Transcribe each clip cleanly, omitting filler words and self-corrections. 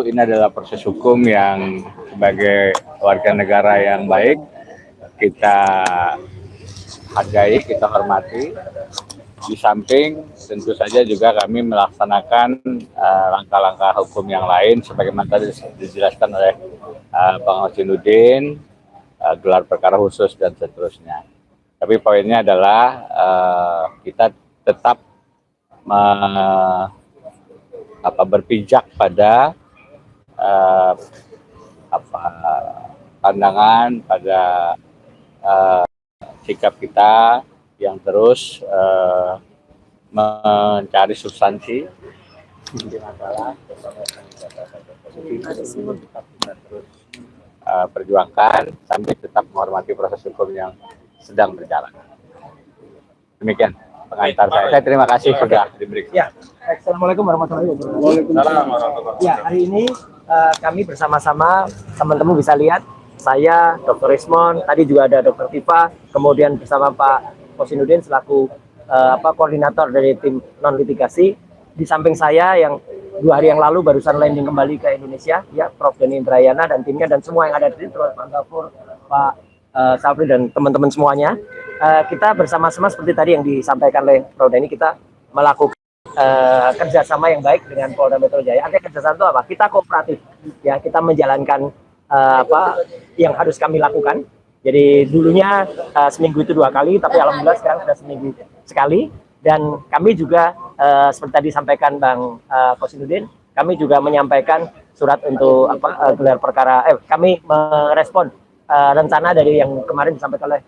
tentu ini adalah proses hukum yang sebagai warga negara yang baik kita hargai, kita hormati. Di samping tentu saja juga kami melaksanakan langkah-langkah hukum yang lain sebagaimana tadi dijelaskan oleh Bang Hosinuddin, gelar perkara khusus dan seterusnya. Tapi poinnya adalah kita tetap berpijak pada pandangan, pada sikap kita yang terus mencari substansi masalah kita terus perjuangkan sambil tetap menghormati proses hukum yang sedang berjalan. Demikian pengantar saya. Saya terima kasih sudah diberikan. Ya, Assalamualaikum warahmatullahi wabarakatuh. Ya, hari ini kami bersama-sama, teman-teman bisa lihat, saya, Dr. Rismon, tadi juga ada Dr. Tifa, kemudian bersama Pak Hosinuddin selaku koordinator dari tim non litigasi. Di samping saya yang 2 hari yang lalu barusan landing kembali ke Indonesia, ya, Prof. Denny Indrayana dan timnya dan semua yang ada di sini, terus Pak Gafur, Pak Safri dan teman-teman semuanya. Kita bersama-sama seperti tadi yang disampaikan oleh Prof. Denny, kita melakukan kerjasama yang baik dengan Polda Metro Jaya. Artinya kerjasama itu apa? Kita kooperatif, ya, kita menjalankan yang harus kami lakukan. Jadi dulunya seminggu itu 2 kali, tapi alhamdulillah sekarang sudah seminggu sekali. Dan kami juga seperti tadi disampaikan Bang Hosinuddin, kami juga menyampaikan surat untuk gelar perkara. Kami merespon rencana dari yang kemarin disampaikan oleh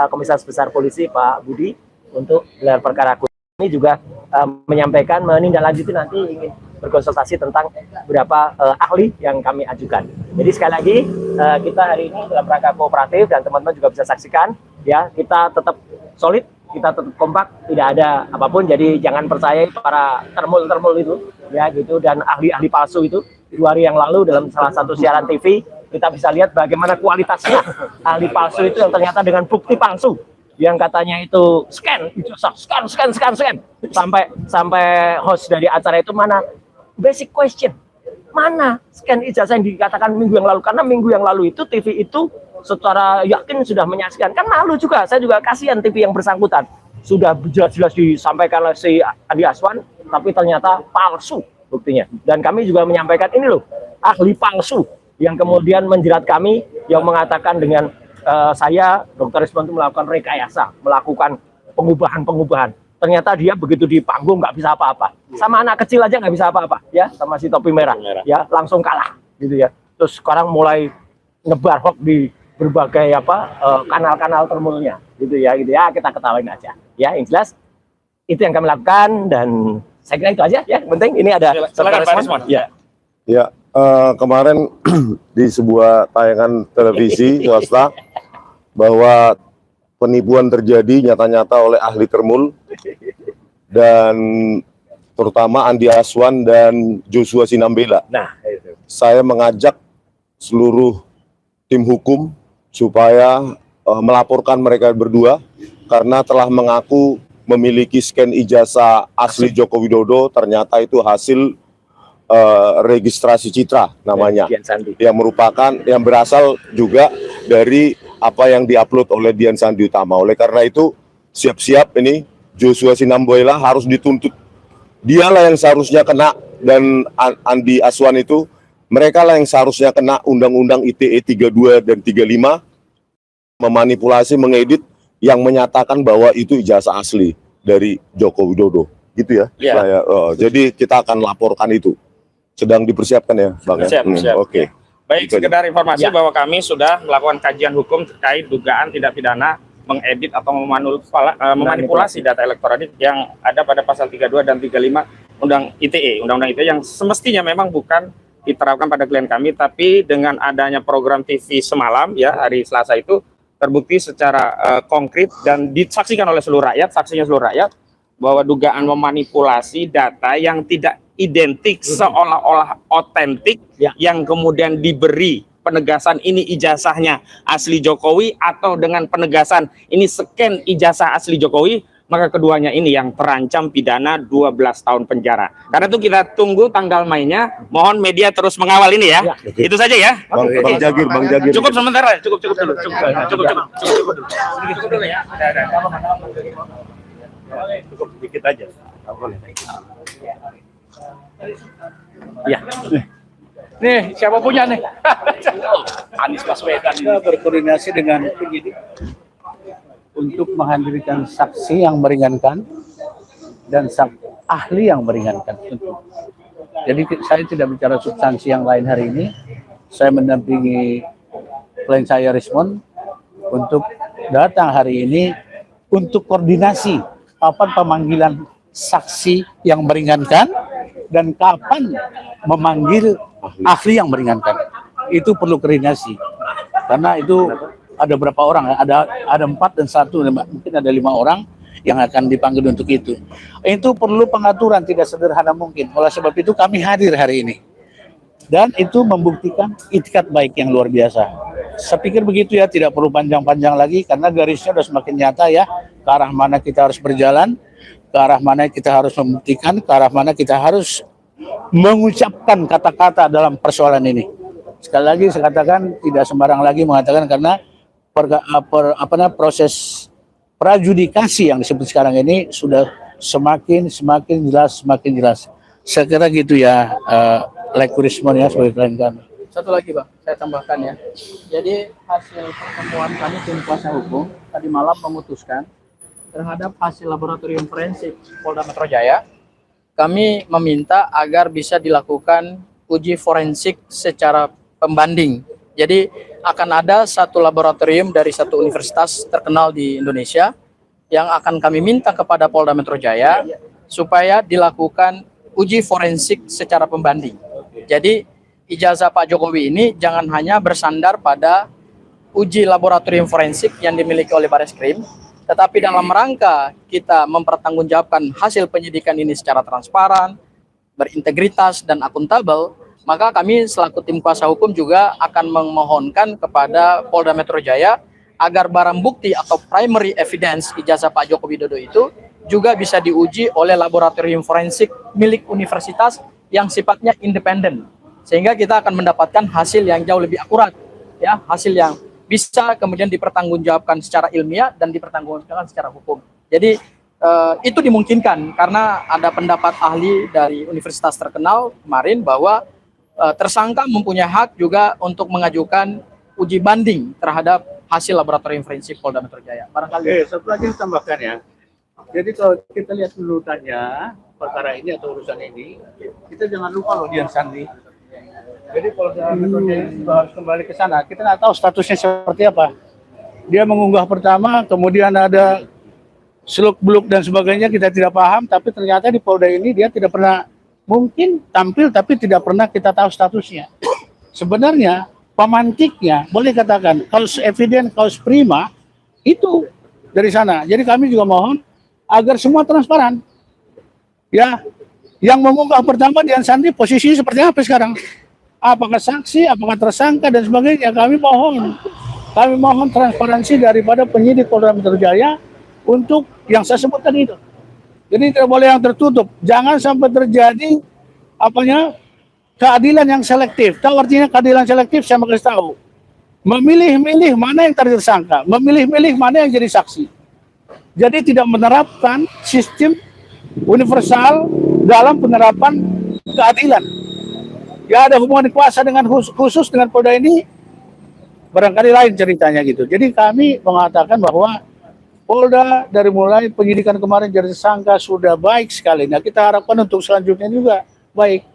Komisaris Besar Polisi Pak Budi untuk gelar perkara. Kami juga menyampaikan menindaklanjuti nanti ingin berkonsultasi tentang beberapa ahli yang kami ajukan. Jadi sekali lagi kita hari ini dalam rangka kooperatif dan teman-teman juga bisa saksikan, ya, kita tetap solid, kita tetap kompak, tidak ada apapun. Jadi jangan percaya para termul itu, ya, gitu, dan ahli-ahli palsu itu. 2 hari yang lalu dalam salah satu siaran TV kita bisa lihat bagaimana kualitasnya ahli palsu itu yang ternyata dengan bukti palsu. Yang katanya itu scan sampai host dari acara itu mana basic question, mana scan ijazah yang dikatakan minggu yang lalu, karena minggu yang lalu itu TV itu secara yakin sudah menyaksikan. Kan malu juga, saya juga kasihan TV yang bersangkutan, sudah jelas-jelas disampaikan oleh si Andi Aswan tapi ternyata palsu buktinya. Dan kami juga menyampaikan ini loh, ahli palsu yang kemudian menjerat kami, yang mengatakan dengan saya, Dr. Rismon, itu melakukan rekayasa, melakukan pengubahan. Ternyata dia begitu di panggung nggak bisa apa-apa. Sama anak kecil aja nggak bisa apa-apa, ya, sama si topi merah, ya, langsung kalah, gitu ya. Terus sekarang mulai nyebar hoax di berbagai kanal-kanal termulnya, gitu ya. Kita ketawain aja, ya. Yang jelas itu yang kami lakukan dan saya kira itu aja, ya. Penting ini ada. Silakan Pak Rismon. Ya. Kemarin di sebuah tayangan televisi swasta bahwa penipuan terjadi nyata-nyata oleh ahli termul dan terutama Andi Aswan dan Joshua Sinambela. Nah, itu. Saya mengajak seluruh tim hukum supaya melaporkan mereka berdua karena telah mengaku memiliki scan ijazah asli Joko Widodo, ternyata itu hasil registrasi citra namanya, yang merupakan yang berasal juga dari apa yang diupload oleh Dian Sandi Utama. Oleh karena itu siap-siap ini Joshua Sinambela harus dituntut. Dialah yang seharusnya kena, dan Andi Aswan itu mereka lah yang seharusnya kena Undang-Undang ITE 32 dan 35, memanipulasi, mengedit yang menyatakan bahwa itu ijazah asli dari Joko Widodo, gitu ya. Jadi kita akan laporkan itu. Sedang dipersiapkan ya, Bang. Siap. Oke. Baik, sekedar informasi bahwa kami sudah melakukan kajian hukum terkait dugaan tindak pidana mengedit atau memanipulasi data elektronik yang ada pada pasal 32 dan 35 Undang-Undang ITE yang semestinya memang bukan diterapkan pada klien kami, tapi dengan adanya program TV semalam, ya, hari Selasa itu terbukti secara konkret dan disaksikan oleh seluruh rakyat, bahwa dugaan memanipulasi data yang tidak identik seolah-olah otentik, yang kemudian diberi penegasan ini ijazahnya asli Jokowi, atau dengan penegasan ini scan ijazah asli Jokowi, maka keduanya ini yang terancam pidana 12 tahun penjara. Karena itu kita tunggu tanggal mainnya. Mohon media terus mengawal ini ya. Itu saja ya. Bang Jagir, Bang Jagir. Cukup sementara, cukup dulu. Cukup dulu ya. Cukup sedikit aja. Ya. Nih, siapa punya nih? Anies Baswedan. Kita berkoordinasi dengan penyidik untuk menghadirkan saksi yang meringankan dan ahli yang meringankan. Jadi saya tidak bicara substansi yang lain hari ini. Saya mendampingi klien saya Rismon untuk datang hari ini untuk koordinasi kapan pemanggilan saksi yang meringankan dan kapan memanggil ahli yang meringankan. Itu perlu koordinasi karena itu ada berapa orang, ada 4 dan 1, mungkin ada 5 orang yang akan dipanggil untuk itu. Itu perlu pengaturan tidak sederhana mungkin. Oleh sebab itu kami hadir hari ini dan itu membuktikan itikat baik yang luar biasa. Saya pikir begitu ya, tidak perlu panjang-panjang lagi karena garisnya sudah semakin nyata ya, ke arah mana kita harus berjalan, ke arah mana kita harus membuktikan, ke arah mana kita harus mengucapkan kata-kata dalam persoalan ini. Sekali lagi saya katakan tidak sembarang lagi mengatakan karena proses prajudikasi yang disebut sekarang ini sudah semakin jelas. Saya kira gitu ya, Lekku Rismon ya sebagai klien kami. Satu lagi Bang, saya tambahkan ya. Jadi hasil pertemuan kami tim kuasa hukum tadi malam memutuskan terhadap hasil laboratorium forensik Polda Metro Jaya, kami meminta agar bisa dilakukan uji forensik secara pembanding. Jadi akan ada satu laboratorium dari satu universitas terkenal di Indonesia yang akan kami minta kepada Polda Metro Jaya supaya dilakukan uji forensik secara pembanding. Jadi ijazah Pak Jokowi ini jangan hanya bersandar pada uji laboratorium forensik yang dimiliki oleh Bareskrim, tetapi dalam rangka kita mempertanggungjawabkan hasil penyidikan ini secara transparan, berintegritas dan akuntabel, maka kami selaku tim kuasa hukum juga akan memohonkan kepada Polda Metro Jaya agar barang bukti atau primary evidence ijazah Pak Joko Widodo itu juga bisa diuji oleh laboratorium forensik milik universitas yang sifatnya independen, sehingga kita akan mendapatkan hasil yang jauh lebih akurat, ya, hasil yang bisa kemudian dipertanggungjawabkan secara ilmiah dan dipertanggungjawabkan secara hukum. Jadi itu dimungkinkan karena ada pendapat ahli dari universitas terkenal kemarin bahwa tersangka mempunyai hak juga untuk mengajukan uji banding terhadap hasil laboratorium forensik Polda Metro Jaya. Barangkali. Satu lagi yang tambahkan ya. Jadi kalau kita lihat urutannya perkara ini atau urusan ini, kita jangan lupa loh Dian Sandi. Jadi Polda Metro Jaya harus kembali ke sana. Kita nggak tahu statusnya seperti apa. Dia mengunggah pertama, kemudian ada seluk-beluk dan sebagainya, kita tidak paham. Tapi ternyata di Polda ini dia tidak pernah, mungkin tampil tapi tidak pernah kita tahu statusnya. Sebenarnya pemantiknya boleh katakan kaus evident, kaus prima itu dari sana. Jadi kami juga mohon agar semua transparan. Ya, yang mengunggah pertama Dian Sandi posisinya seperti apa sekarang? Apakah saksi, apakah tersangka dan sebagainya? Kami mohon transparansi daripada penyidik Polda Metro Jaya untuk yang saya sebut tadi itu. Jadi tidak boleh yang tertutup. Jangan sampai terjadi keadilan yang selektif. Tahu artinya keadilan selektif? Saya mau kasih tahu. Memilih-milih mana yang tersangka, memilih-milih mana yang jadi saksi. Jadi tidak menerapkan sistem universal dalam penerapan keadilan. Ya ada hubungan kuasa dengan khusus dengan Polda ini barangkali lain ceritanya gitu. Jadi kami mengatakan bahwa Polda dari mulai penyidikan kemarin jadi tersangka sudah baik sekali. Nah kita harapkan untuk selanjutnya juga baik.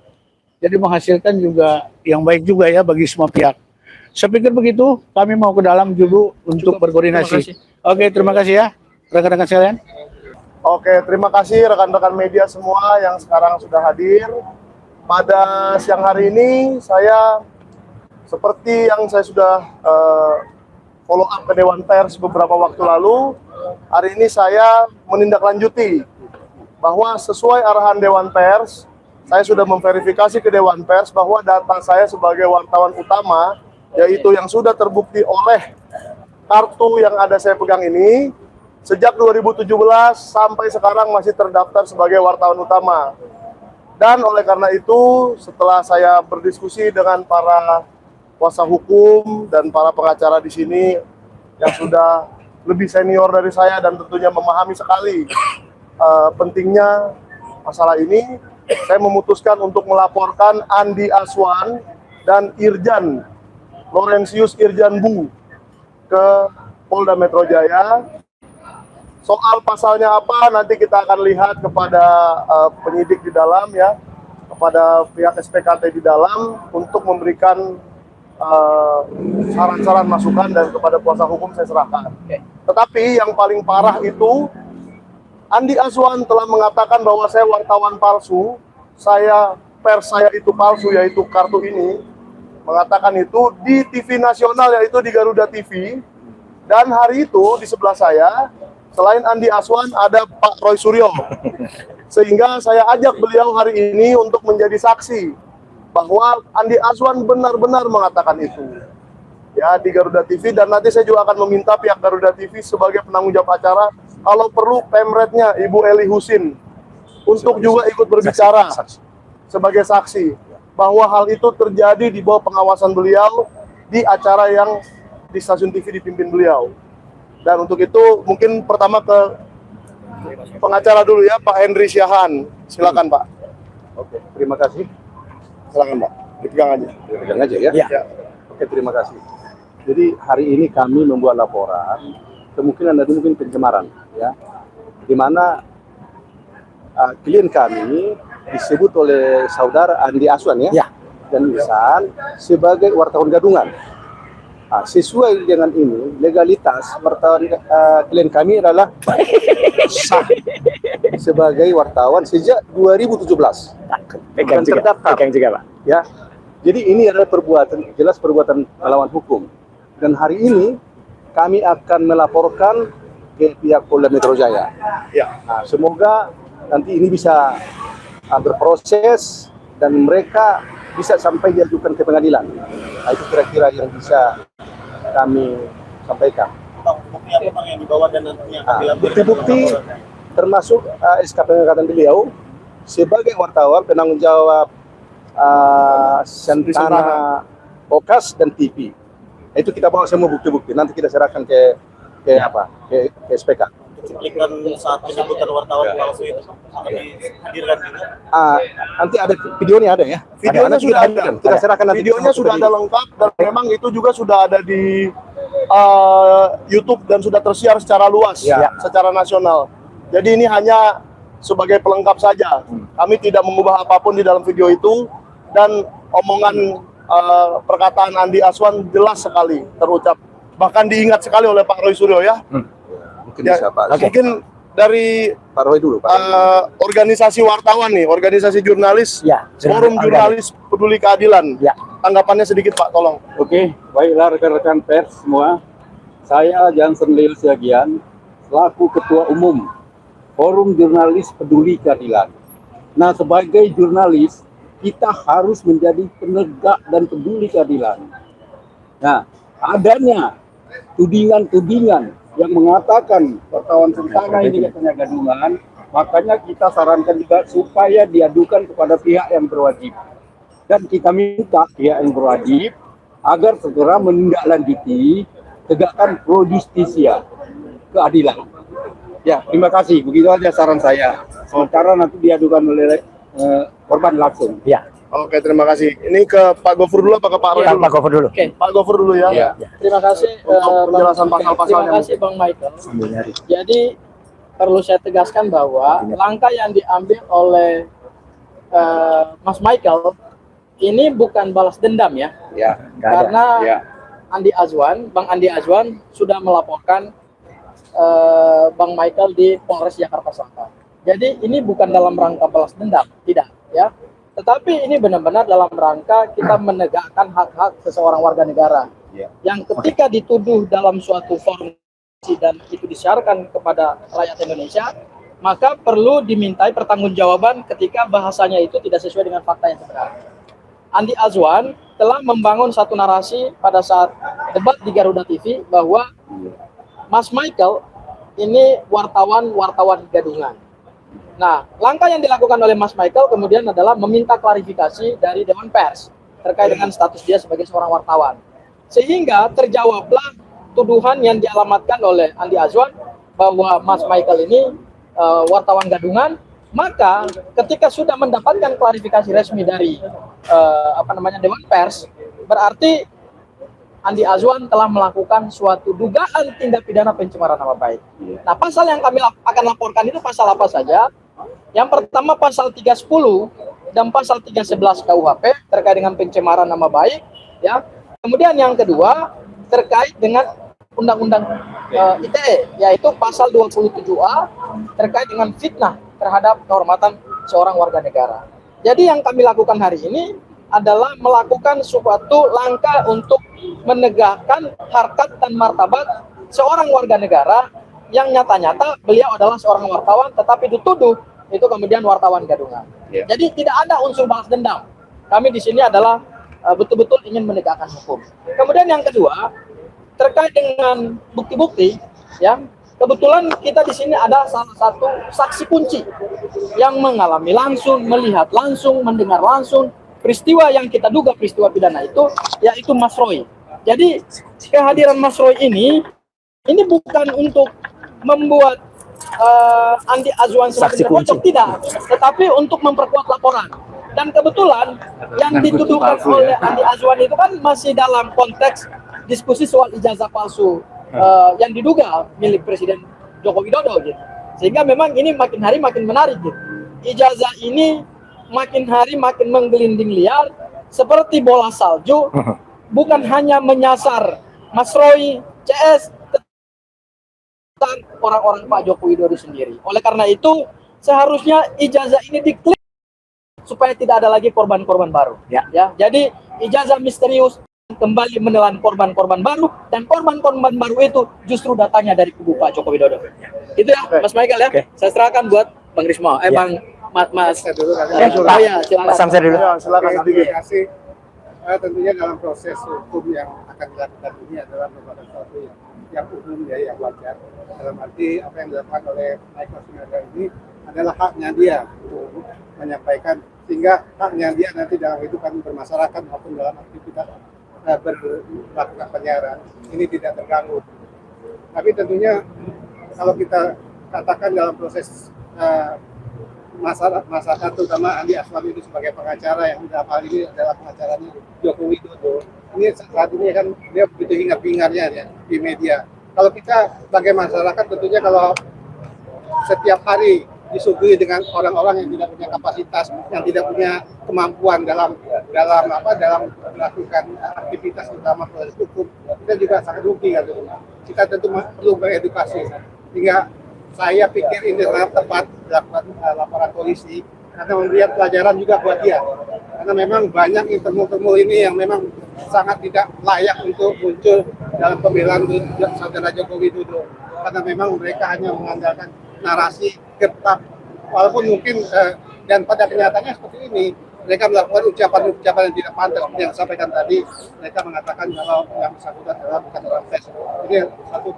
Jadi menghasilkan juga yang baik juga ya bagi semua pihak. Saya pikir begitu. Kami mau ke dalam dulu untuk berkoordinasi. Oke, terima kasih ya rekan-rekan sekalian. Oke, terima kasih rekan-rekan media semua yang sekarang sudah hadir. Pada siang hari ini saya seperti yang saya sudah follow up ke Dewan Pers beberapa waktu lalu, hari ini saya menindaklanjuti bahwa sesuai arahan Dewan Pers, saya sudah memverifikasi ke Dewan Pers bahwa data saya sebagai wartawan utama, yaitu yang sudah terbukti oleh kartu yang ada saya pegang ini, Sejak 2017 sampai sekarang masih terdaftar sebagai wartawan utama. Dan oleh karena itu, setelah saya berdiskusi dengan para kuasa hukum dan para pengacara di sini yang sudah lebih senior dari saya dan tentunya memahami sekali pentingnya masalah ini, saya memutuskan untuk melaporkan Andi Aswan dan Irjan Laurentius Irjan Bu ke Polda Metro Jaya. Soal pasalnya apa nanti kita akan lihat kepada penyidik di dalam ya, kepada pihak SPKT di dalam untuk memberikan saran-saran masukan dan kepada kuasa hukum saya serahkan. Tetapi yang paling parah itu Andi Aswan telah mengatakan bahwa saya wartawan palsu, pers saya itu palsu, yaitu kartu ini, mengatakan itu di TV nasional yaitu di Garuda TV. Dan hari itu di sebelah saya selain Andi Aswan ada Pak Roy Suryo, sehingga saya ajak beliau hari ini untuk menjadi saksi bahwa Andi Aswan benar-benar mengatakan itu ya di Garuda TV. Dan nanti saya juga akan meminta pihak Garuda TV sebagai penanggung jawab acara, kalau perlu pemretnya Ibu Eli Husin untuk juga ikut berbicara sebagai saksi bahwa hal itu terjadi di bawah pengawasan beliau di acara yang di stasiun TV dipimpin beliau. Dan untuk itu mungkin pertama ke pengacara dulu ya, Pak Henry Syahan. Silakan Pak. Oke, terima kasih. Silakan Pak. Dipegang aja. Pegang aja ya. Ya. Oke, terima kasih. Jadi hari ini kami membuat laporan kemungkinan ada mungkin pencemaran ya, di mana klien kami disebut oleh saudara Andi Aswan ya, dan Ihsan sebagai wartawan gadungan. Sesuai dengan ini, legalitas wartawan klien kami adalah sah sebagai wartawan sejak 2017. Pegang juga, terdaftar. pegang juga Pak. Ya, jadi ini adalah perbuatan, jelas perbuatan melawan hukum. Dan hari ini kami akan melaporkan ke pihak Polda Metro Jaya. Ya. Semoga nanti ini bisa berproses dan mereka bisa sampai diajukan ke pengadilan. Itu kira-kira yang bisa kami sampaikan. Bukti apa yang dibawa dan nantinya Bukti-bukti termasuk SK pengangkatan beliau sebagai wartawan penanggung jawab Sentana Okas dan TV. Itu kita bawa semua bukti-bukti. Nanti kita serahkan ke SPK. cuplikan saat penyebutan wartawan palsu itu dihadirkan juga. Nanti ada videonya ada ya. Videonya sudah ada. Kita serahkan nanti. Videonya sudah ada lengkap dan memang itu juga sudah ada di YouTube dan sudah tersiar secara luas, secara nasional. Jadi ini hanya sebagai pelengkap saja. Kami tidak mengubah apapun di dalam video itu, dan omongan perkataan Andi Aswan jelas sekali terucap. Bahkan diingat sekali oleh Pak Roy Suryo ya. Mungkin bisa Pak. Mungkin dari Pak Roy dulu Pak. organisasi wartawan nih, organisasi jurnalis, Forum Jurnalis Peduli Keadilan. Tanggapannya sedikit Pak, tolong. Oke, baiklah rekan-rekan pers semua. Saya Johnson Lil Siagian, selaku Ketua Umum Forum Jurnalis Peduli Keadilan. Nah, sebagai jurnalis, kita harus menjadi penegak dan peduli keadilan. Nah, adanya tudingan-tudingan yang mengatakan wartawan Sentana ini katanya gadungan, makanya kita sarankan juga supaya diadukan kepada pihak yang berwajib. Dan kita minta pihak yang berwajib agar segera menindaklanjuti, tegakkan pro justisia, keadilan. Ya, terima kasih. Begitu aja saran saya. Sementara nanti diadukan oleh korban langsung. Ya. Oke, terima kasih. Ini ke Pak Gofur dulu apa ke Pak Roy dulu? Pak Gofur dulu. Oke. Pak Gofur dulu ya. Terima kasih Untuk penjelasan pasal-pasalnya. Terima kasih Bang Michael. Jadi perlu saya tegaskan bahwa langkah yang diambil oleh Mas Michael ini bukan balas dendam ya. Karena Bang Andi Azwan sudah melaporkan Bang Michael di Polres Jakarta Selatan. Jadi ini bukan dalam rangka balas dendam, tidak ya. Tetapi ini benar-benar dalam rangka kita menegakkan hak-hak seseorang warga negara yang ketika dituduh dalam suatu forum dan itu disiarkan kepada rakyat Indonesia, maka perlu dimintai pertanggungjawaban ketika bahasanya itu tidak sesuai dengan fakta yang sebenarnya. Andi Azwan telah membangun satu narasi pada saat debat di Garuda TV bahwa Mas Michael ini wartawan gadungan. Nah, langkah yang dilakukan oleh Mas Michael kemudian adalah meminta klarifikasi dari Dewan Pers terkait dengan status dia sebagai seorang wartawan. Sehingga terjawablah tuduhan yang dialamatkan oleh Andi Azwan bahwa Mas Michael ini wartawan gadungan. Maka ketika sudah mendapatkan klarifikasi resmi dari Dewan Pers, berarti Andi Azwan telah melakukan suatu dugaan tindak pidana pencemaran nama baik. Nah, pasal yang kami akan laporkan itu pasal apa saja? Yang pertama pasal 310 dan pasal 311 KUHP terkait dengan pencemaran nama baik, ya. Kemudian yang kedua terkait dengan Undang-Undang ITE, yaitu pasal 27A terkait dengan fitnah terhadap kehormatan seorang warga negara. Jadi yang kami lakukan hari ini adalah melakukan suatu langkah untuk menegakkan harkat dan martabat seorang warga negara yang nyata-nyata beliau adalah seorang wartawan tetapi dituduh itu kemudian wartawan gadungan. Jadi tidak ada unsur balas dendam. Kami di sini adalah betul-betul ingin menegakkan hukum. Kemudian yang kedua terkait dengan bukti-bukti, ya kebetulan kita di sini ada salah satu saksi kunci yang mengalami langsung, melihat langsung, mendengar langsung peristiwa yang kita duga peristiwa pidana itu, yaitu Mas Roy. Jadi kehadiran Mas Roy ini bukan untuk membuat Andi Azwan semakin terpojok, tidak, tetapi untuk memperkuat laporan. Dan kebetulan yang dituduhkan oleh Andi Azwan itu kan masih dalam konteks diskusi soal ijazah palsu yang diduga milik Presiden Joko Widodo gitu. Sehingga memang ini makin hari makin menarik gitu. Ijazah ini makin hari makin menggelinding liar seperti bola salju, bukan hanya menyasar Mas Roy, CS, orang-orang Pak Joko Widodo sendiri. Oleh karena itu, seharusnya ijazah ini diklik supaya tidak ada lagi korban-korban baru. Ya, jadi ijazah misterius kembali menelan korban-korban baru, dan korban-korban baru itu justru datanya dari kubu Pak Joko Widodo. Itu ya, Mas Michael ya. Saya serahkan buat Bang Rismo. Bang Mas silakan. Mas Samser dulu. Silakan. Terima kasih. Tentunya dalam proses hukum yang akan dilakukan ini adalah merupakan sesuatu yang umum ya, yang wajar. Dalam arti apa yang dilakukan oleh Michael Sunardi ini adalah haknya dia untuk menyampaikan, sehingga haknya dia nanti dalam kehidupan bermasyarakat maupun dalam aktivitas melakukan penyiaran ini tidak terganggu. Tapi tentunya kalau kita katakan dalam proses masyarakat terutama Andi Azwan itu sebagai pengacara yang dalam hal ini adalah pengacaranya Joko Widodo. Ini saat ini kan dia begitu hingar-bingarnya ya di media. Kalau kita sebagai masyarakat tentunya kalau setiap hari disuguhi dengan orang-orang yang tidak punya kapasitas, yang tidak punya kemampuan dalam melakukan aktivitas utama proses hukum, kita juga sangat rugi kan. Kita tentu perlu beredukasi. Sehingga saya pikir ini sangat tepat dilakukan laporan polisi karena memberikan pelajaran juga buat dia. Karena memang banyak intermul-intermul ini yang memang sangat tidak layak untuk muncul dalam pembelaan saudara Joko Widodo. Karena memang mereka hanya mengandalkan narasi gertak, walaupun mungkin dan pada kenyataannya seperti ini, mereka melakukan ucapan-ucapan yang tidak pantas seperti yang disampaikan tadi. Mereka mengatakan kalau yang bersangkutan adalah bukan orang pers. Ini satu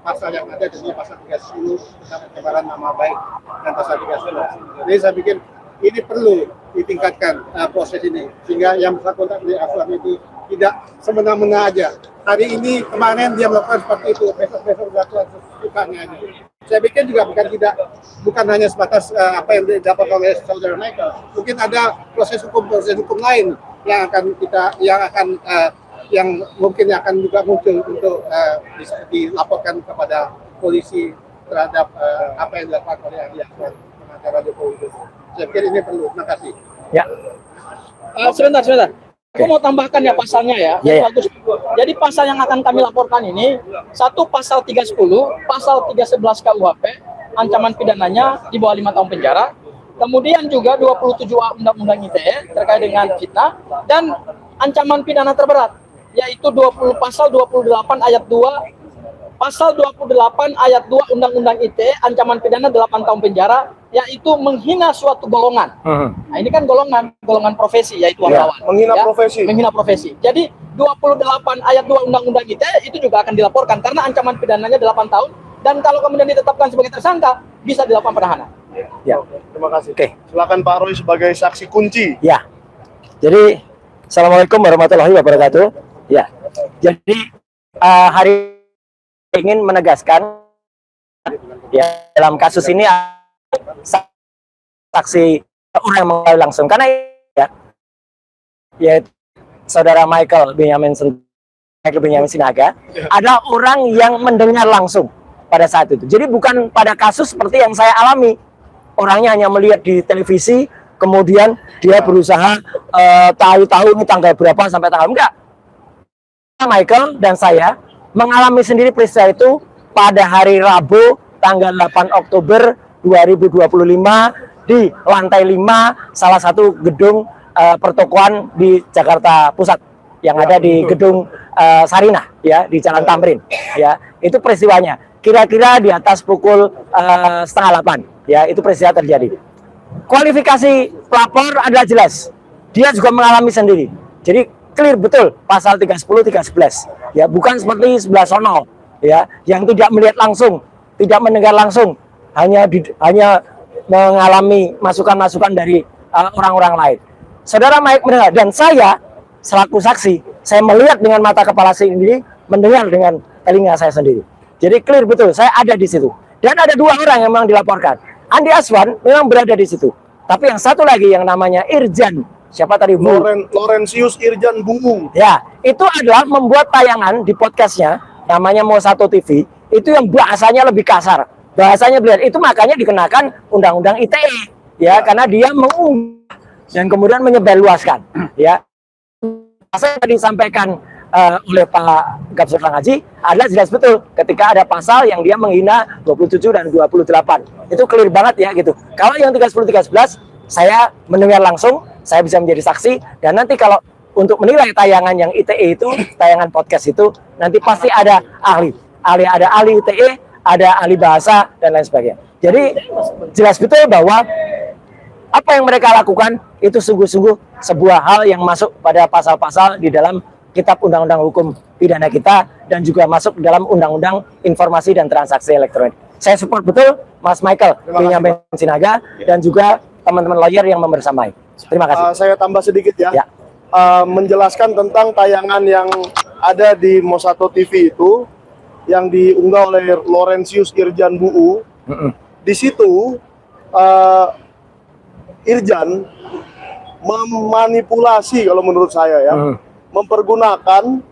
pasal yang ada, jadi pasal 30 tentang pencemaran nama baik dan pasal 311. Jadi saya pikir ini perlu ditingkatkan proses ini, sehingga yang bersangkutan di Azwan itu tidak semena-mena aja. Hari ini kemarin dia melakukan seperti itu, besok-besok dilakukan sesukanya aja. Saya pikir juga bukan hanya sebatas apa yang didapat oleh saudara Michael. Mungkin ada proses hukum lain yang mungkin akan juga muncul untuk dilaporkan kepada polisi terhadap apa yang dilakukan oleh Andi Azwan, pengacara Joko Widodo. Saya pikir ini perlu. Terima kasih. Ya. Sebentar. Aku mau tambahkan ya pasalnya ya. Bagus. Jadi pasal yang akan kami laporkan ini, satu pasal 310, pasal 311 KUHP, ancaman pidananya di bawah 5 tahun penjara. Kemudian juga 27A Undang-Undang ITE terkait dengan fitnah, dan ancaman pidana terberat yaitu pasal 28 ayat 2, pasal 28 ayat 2 Undang-Undang ITE, ancaman pidana 8 tahun penjara, yaitu menghina suatu golongan. Nah, ini kan golongan profesi, yaitu wartawan. Menghina profesi. Jadi 28 ayat 2 Undang-Undang ITE itu juga akan dilaporkan karena ancaman pidananya 8 tahun dan kalau kemudian ditetapkan sebagai tersangka bisa dilakukan penahanan. Ya. Terima kasih. Oke. Silakan Pak Roy sebagai saksi kunci. Ya. Jadi Assalamualaikum warahmatullahi wabarakatuh. Ya. Jadi hari ingin menegaskan ya dalam kasus ini saksi orang yang mengetahui langsung karena ya saudara Michael Benyamin Sinaga ada orang yang mendengar langsung pada saat itu. Jadi bukan pada kasus seperti yang saya alami. Orangnya hanya melihat di televisi, kemudian dia berusaha tahu-tahu ini tanggal berapa sampai tanggal enggak. Michael dan saya mengalami sendiri peristiwa itu pada hari Rabu tanggal 8 Oktober 2025 di lantai 5 salah satu gedung pertokoan di Jakarta Pusat yang ada di gedung Sarinah ya di Jalan Tamrin ya. Itu peristiwanya kira-kira di atas pukul 7:30 ya, itu peristiwa terjadi. Kualifikasi pelapor adalah jelas, dia juga mengalami sendiri, jadi clear betul pasal 310 311 ya, bukan seperti 11 ya yang tidak melihat langsung, tidak mendengar langsung, hanya mengalami masukan-masukan dari orang-orang lain. Saudara Mike mendengar dan saya selaku saksi, saya melihat dengan mata kepala sendiri, mendengar dengan telinga saya sendiri. Jadi clear betul, saya ada di situ. Dan ada 2 orang yang memang dilaporkan. Andi Aswan memang berada di situ. Tapi yang satu lagi yang namanya Irjan, siapa tadi? Laurentius Irjan Bungung. Ya, itu adalah membuat tayangan di podcastnya, namanya Mo1 TV, itu yang bahasanya lebih kasar. Bahasanya benar, itu makanya dikenakan Undang-Undang ITE. Ya, karena dia mengunggah dan kemudian menyebarluaskan. Ya, saya tadi disampaikan oleh Pak Kapsul Haji adalah jelas betul ketika ada pasal yang dia menghina 27 dan 28. Itu clear banget ya gitu. Kalau yang 310 311 saya mendengar langsung, saya bisa menjadi saksi dan nanti kalau untuk menilai tayangan yang ITE itu, tayangan podcast itu nanti pasti ada ahli. Ada ahli ITE, ada ahli bahasa dan lain sebagainya. Jadi jelas betul bahwa apa yang mereka lakukan itu sungguh-sungguh sebuah hal yang masuk pada pasal-pasal di dalam Kitab Undang-Undang Hukum Pidana kita dan juga masuk dalam Undang-Undang Informasi dan Transaksi Elektronik. Saya support betul Mas Michael Benyamin Sinaga dan juga teman-teman lawyer yang membersamai. Terima kasih. Saya tambah sedikit ya. Menjelaskan tentang tayangan yang ada di Mo1 TV itu yang diunggah oleh Laurentius Irjan Buu. Di situ Irjan memanipulasi kalau menurut saya ya, mempergunakan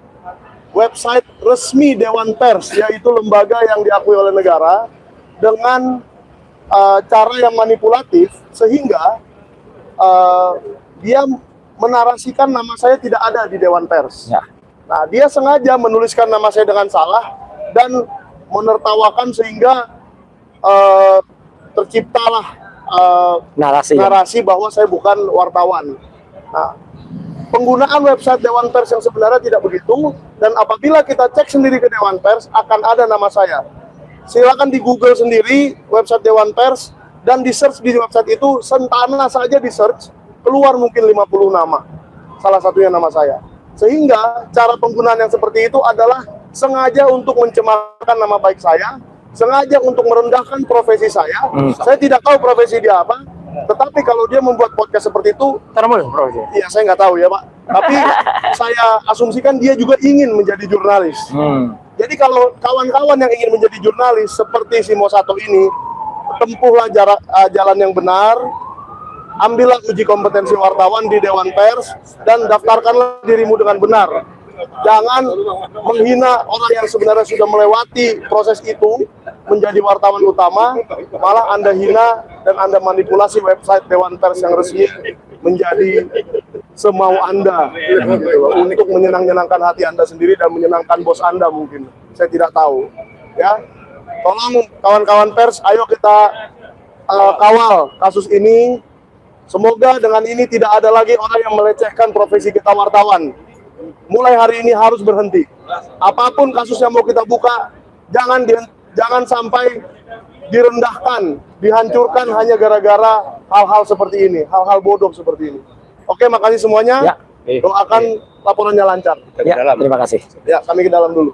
website resmi Dewan Pers, yaitu lembaga yang diakui oleh negara, dengan cara yang manipulatif sehingga dia menarasikan nama saya tidak ada di Dewan Pers. Ya. Nah, dia sengaja menuliskan nama saya dengan salah dan menertawakan sehingga terciptalah narasi bahwa saya bukan wartawan. Nah, penggunaan website Dewan Pers yang sebenarnya tidak begitu, dan apabila kita cek sendiri ke Dewan Pers akan ada nama saya. Silakan di Google sendiri website Dewan Pers dan di search di website itu, Sentana saja di search, keluar mungkin 50 nama. Salah satunya nama saya. Sehingga cara penggunaan yang seperti itu adalah sengaja untuk mencemarkan nama baik saya, sengaja untuk merendahkan profesi saya. Saya tidak tahu profesi dia apa, tetapi kalau dia membuat podcast seperti itu, iya saya nggak tahu ya Pak. Tapi saya asumsikan dia juga ingin menjadi jurnalis. Jadi kalau kawan-kawan yang ingin menjadi jurnalis seperti si Mo1 ini, tempuhlah jalan yang benar, ambillah uji kompetensi wartawan di Dewan Pers, dan daftarkanlah dirimu dengan benar. Jangan menghina orang yang sebenarnya sudah melewati proses itu menjadi wartawan utama, malah Anda hina dan Anda manipulasi website Dewan Pers yang resmi menjadi semau Anda untuk menyenangkan hati Anda sendiri dan menyenangkan bos Anda mungkin. Saya tidak tahu. Ya, tolong kawan-kawan pers, ayo kita kawal kasus ini. Semoga dengan ini tidak ada lagi orang yang melecehkan profesi kita wartawan. Mulai hari ini harus berhenti. Apapun kasus yang mau kita buka, jangan sampai direndahkan, dihancurkan hanya gara-gara hal-hal seperti ini, hal-hal bodoh seperti ini. Oke, makasih semuanya. Doakan laporannya lancar. Ya, terima kasih. Ya, kami ke dalam dulu.